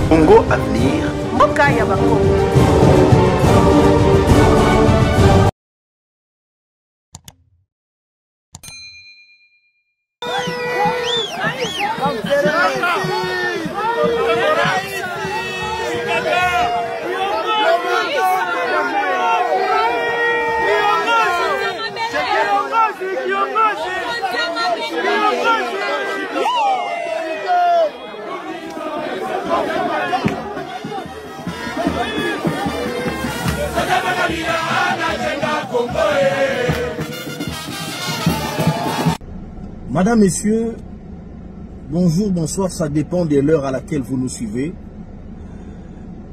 Congo Avenir. Okaya Bako. Madame, Messieurs, bonjour, bonsoir, ça dépend de l'heure à laquelle vous nous suivez.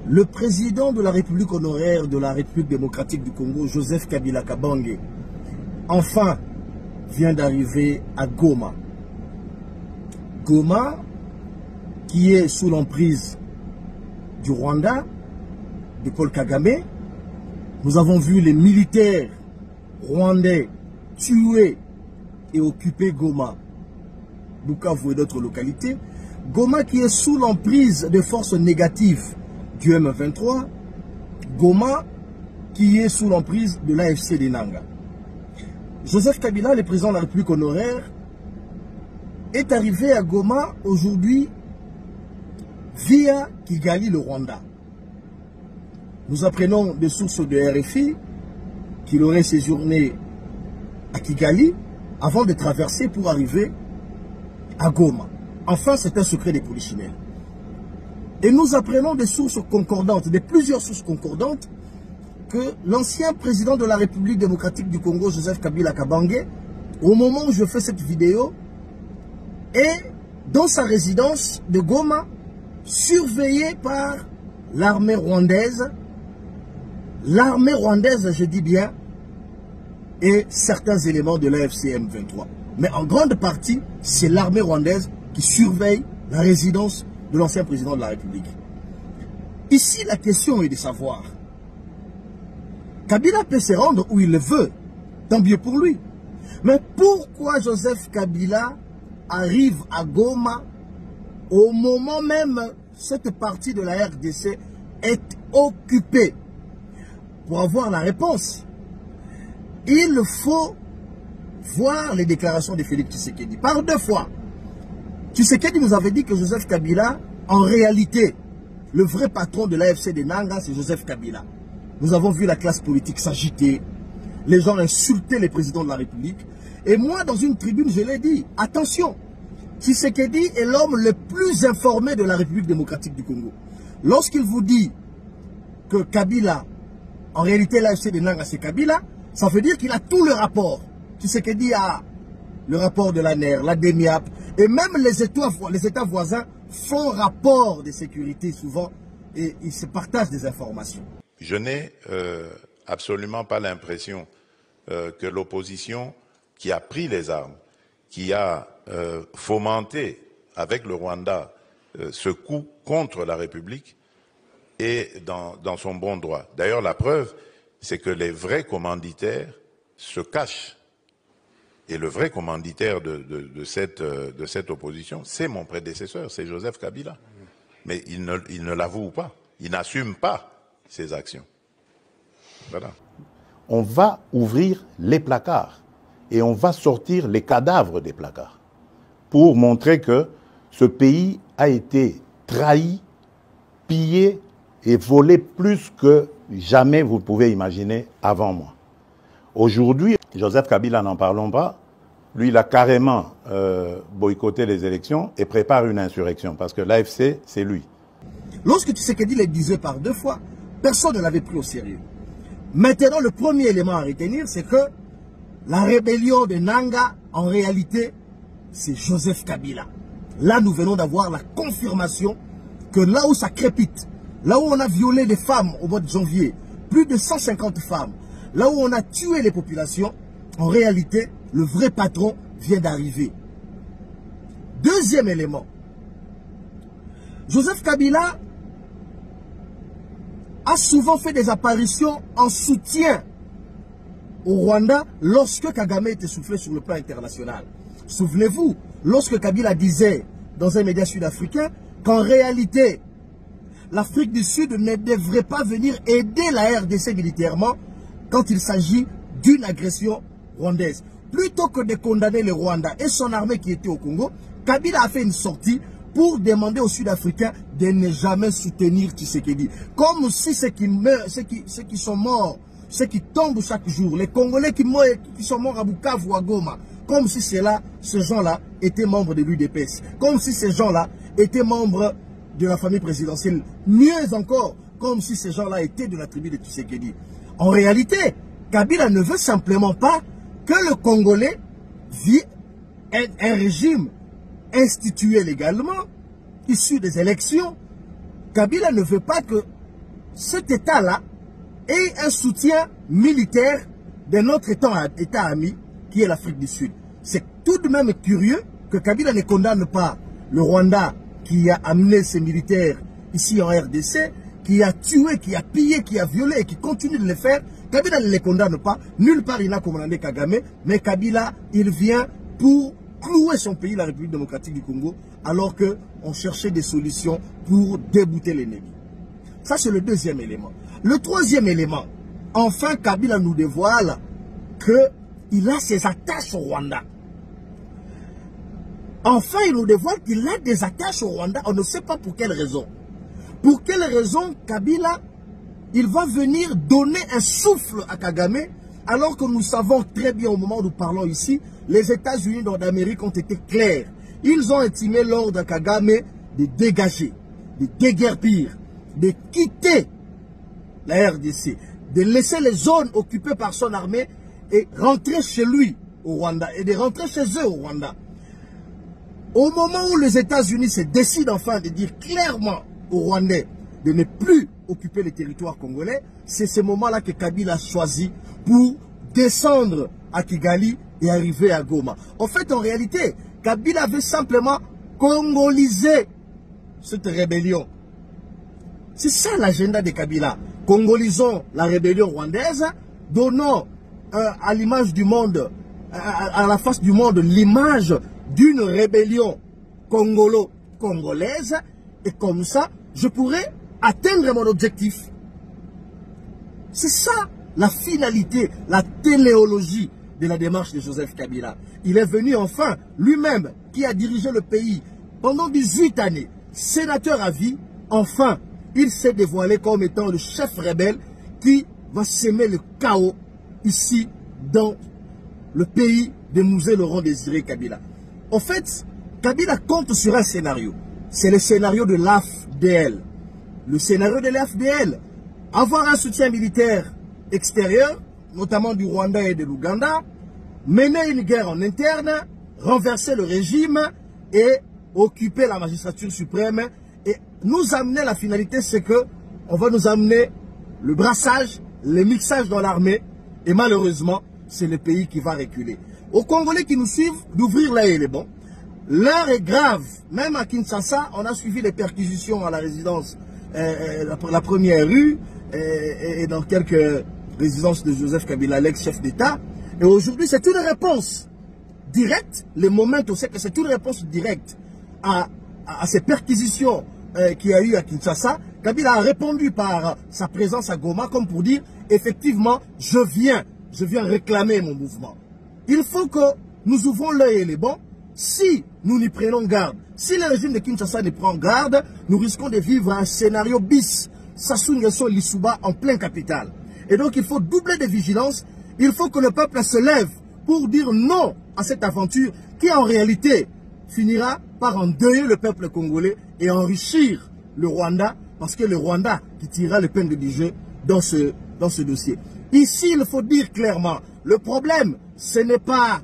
Le président de la République honoraire de la République démocratique du Congo, Joseph Kabila Kabange, enfin vient d'arriver à Goma. Goma, qui est sous l'emprise du Rwanda, de Paul Kagame. Nous avons vu les militaires rwandais tuer et occuper Goma, Bukavu et d'autres localités. Goma qui est sous l'emprise de forces négatives du M23. Goma qui est sous l'emprise de l'AFC des Nanga. Joseph Kabila, le président de la République honoraire, est arrivé à Goma aujourd'hui via Kigali, le Rwanda. Nous apprenons des sources de RFI qu'il aurait séjourné à Kigali avant de traverser pour arriver à Goma. Enfin, c'est un secret des polichinelles. Et nous apprenons des sources concordantes, de plusieurs sources concordantes, que l'ancien président de la République démocratique du Congo, Joseph Kabila Kabange, au moment où je fais cette vidéo, est dans sa résidence de Goma, surveillé par l'armée rwandaise. L'armée rwandaise, je dis bien, et certains éléments de l'AFC M23. Mais en grande partie, c'est l'armée rwandaise qui surveille la résidence de l'ancien président de la République. Ici, la question est de savoir, Kabila peut se rendre où il le veut, tant mieux pour lui. Mais pourquoi Joseph Kabila arrive à Goma au moment même où cette partie de la RDC est occupée? Pour avoir la réponse, il faut voir les déclarations de Félix Tshisekedi. Par deux fois, Tshisekedi nous avait dit que Joseph Kabila, en réalité, le vrai patron de l'AFC des Nanga, c'est Joseph Kabila. Nous avons vu la classe politique s'agiter, les gens insulter les présidents de la République. Et moi, dans une tribune, je l'ai dit, attention, Tshisekedi est l'homme le plus informé de la République démocratique du Congo. Lorsqu'il vous dit que Kabila, en réalité, l'AFC des Nanga, c'est Kabila, ça veut dire qu'il a tout le rapport. Tshisekedi a le rapport de la NER, la DEMIAP, et même les États voisins font rapport de sécurité souvent, et ils se partagent des informations. Je n'ai absolument pas l'impression que l'opposition qui a pris les armes, qui a fomenté avec le Rwanda ce coup contre la République, est dans son bon droit. D'ailleurs, la preuve, c'est que les vrais commanditaires se cachent. Et le vrai commanditaire de cette opposition, c'est mon prédécesseur, c'est Joseph Kabila. Mais il ne l'avoue pas, il n'assume pas ses actions. Voilà. On va ouvrir les placards et on va sortir les cadavres des placards pour montrer que ce pays a été trahi, pillé et volé plus que jamais vous pouvez imaginer avant moi. Aujourd'hui, Joseph Kabila, n'en parlons pas, lui, il a carrément boycotté les élections et prépare une insurrection parce que l'AFC, c'est lui. Lorsque Tshisekedi le disait par deux fois, personne ne l'avait pris au sérieux. Maintenant, le premier élément à retenir, c'est que la rébellion de Nanga, en réalité, c'est Joseph Kabila. Là, nous venons d'avoir la confirmation que là où ça crépite, là où on a violé des femmes au mois de janvier, plus de 150 femmes, là où on a tué les populations, en réalité, le vrai patron vient d'arriver. Deuxième élément, Joseph Kabila a souvent fait des apparitions en soutien au Rwanda lorsque Kagame était soufflé sur le plan international. Souvenez-vous, lorsque Kabila disait dans un média sud-africain qu'en réalité, l'Afrique du Sud ne devrait pas venir aider la RDC militairement quand il s'agit d'une agression rwandaise. Plutôt que de condamner le Rwanda et son armée qui était au Congo, Kabila a fait une sortie pour demander aux Sud-Africains de ne jamais soutenir Tshisekedi. Comme si ceux qui meurent, ceux qui sont morts, ceux qui tombent chaque jour, les Congolais qui sont morts à Bukavu ou à Goma, comme si ces gens-là étaient membres de l'UDPS, comme si ces gens-là étaient membres de la famille présidentielle, mieux encore, comme si ces gens-là étaient de la tribu de Tshisekedi. En réalité, Kabila ne veut simplement pas que le Congolais vit un régime institué légalement, issu des élections. Kabila ne veut pas que cet État-là ait un soutien militaire de notre État ami, qui est l'Afrique du Sud. C'est tout de même curieux que Kabila ne condamne pas le Rwanda qui a amené ses militaires ici en RDC, qui a tué, qui a pillé, qui a violé et qui continue de le faire. Kabila ne les condamne pas. Nulle part il n'a commandé Kagame, mais Kabila, il vient pour clouer son pays, la République démocratique du Congo, alors qu'on cherchait des solutions pour débouter l'ennemi. Ça, c'est le deuxième élément. Le troisième élément, enfin, Kabila nous dévoile qu'il a ses attaches au Rwanda. Enfin, il nous dévoile qu'il a des attaches au Rwanda. On ne sait pas pour quelle raison. Pour quelle raison Kabila, il va venir donner un souffle à Kagame, alors que nous savons très bien au moment où nous parlons ici, les États-Unis d'Amérique ont été clairs. Ils ont intimé l'ordre à Kagame de dégager, de déguerpir, de quitter la RDC, de laisser les zones occupées par son armée et rentrer chez lui au Rwanda, et de rentrer chez eux au Rwanda. Au moment où les États-Unis se décident enfin de dire clairement aux Rwandais de ne plus occuper les territoires congolais, c'est ce moment-là que Kabila a choisi pour descendre à Kigali et arriver à Goma. En fait, en réalité, Kabila avait simplement congoliser cette rébellion. C'est ça l'agenda de Kabila. Congolisons la rébellion rwandaise, donnons à l'image du monde, à la face du monde, l'image d'une rébellion congolo-congolaise, et comme ça, je pourrais atteindre mon objectif. C'est ça la finalité, la téléologie de la démarche de Joseph Kabila. Il est venu enfin, lui-même, qui a dirigé le pays pendant 18 années, sénateur à vie, enfin, il s'est dévoilé comme étant le chef rebelle qui va semer le chaos ici dans le pays de Mouzé Laurent Désiré Kabila. En fait, Kabila compte sur un scénario. C'est le scénario de l'AFDL. Le scénario de l'AFDL, avoir un soutien militaire extérieur, notamment du Rwanda et de l'Ouganda, mener une guerre en interne, renverser le régime et occuper la magistrature suprême. Et nous amener, la finalité, c'est que on va nous amener le brassage, le mixage dans l'armée. Et malheureusement, c'est le pays qui va reculer. Aux Congolais qui nous suivent, d'ouvrir l'œil, il est bon. L'heure est grave. Même à Kinshasa, on a suivi les perquisitions à la résidence, la première rue, et dans quelques résidences de Joseph Kabila, l'ex-chef d'État. Et aujourd'hui, c'est une réponse directe. Le moment, on sait que c'est une réponse directe à ces perquisitions qu'il y a eu à Kinshasa. Kabila a répondu par sa présence à Goma comme pour dire, effectivement, je viens réclamer mon mouvement. Il faut que nous ouvrons l'œil et les bons. Si nous n'y prenons garde, si le régime de Kinshasa ne prend garde, nous risquons de vivre un scénario bis, Sassou Nguesso Lissouba en plein capital. Et donc il faut doubler de vigilance, il faut que le peuple se lève pour dire non à cette aventure qui en réalité finira par endeuiller le peuple congolais et enrichir le Rwanda, parce que le Rwanda qui tirera le pain du jeu dans ce dossier. Ici, il faut dire clairement, le problème, ce n'est pas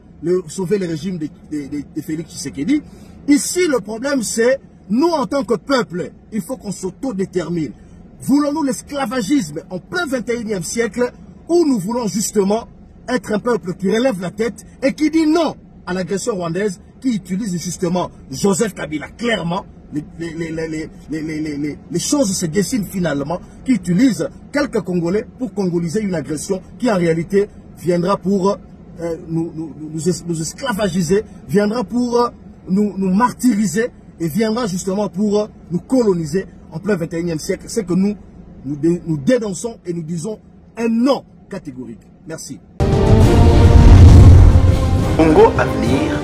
sauver le régime de Félix Tshisekedi. Ici, le problème, c'est nous, en tant que peuple, il faut qu'on s'autodétermine. Voulons-nous l'esclavagisme en plein 21e siècle, où nous voulons justement être un peuple qui relève la tête et qui dit non à l'agression rwandaise, qui utilise justement Joseph Kabila clairement. Les choses se dessinent finalement, qui utilise quelques Congolais pour congoliser une agression qui en réalité viendra pour nous esclavagiser, viendra pour nous martyriser et viendra justement pour nous coloniser en plein 21e siècle, c'est que nous dénonçons et nous disons un non catégorique. Merci. Congo Avenir.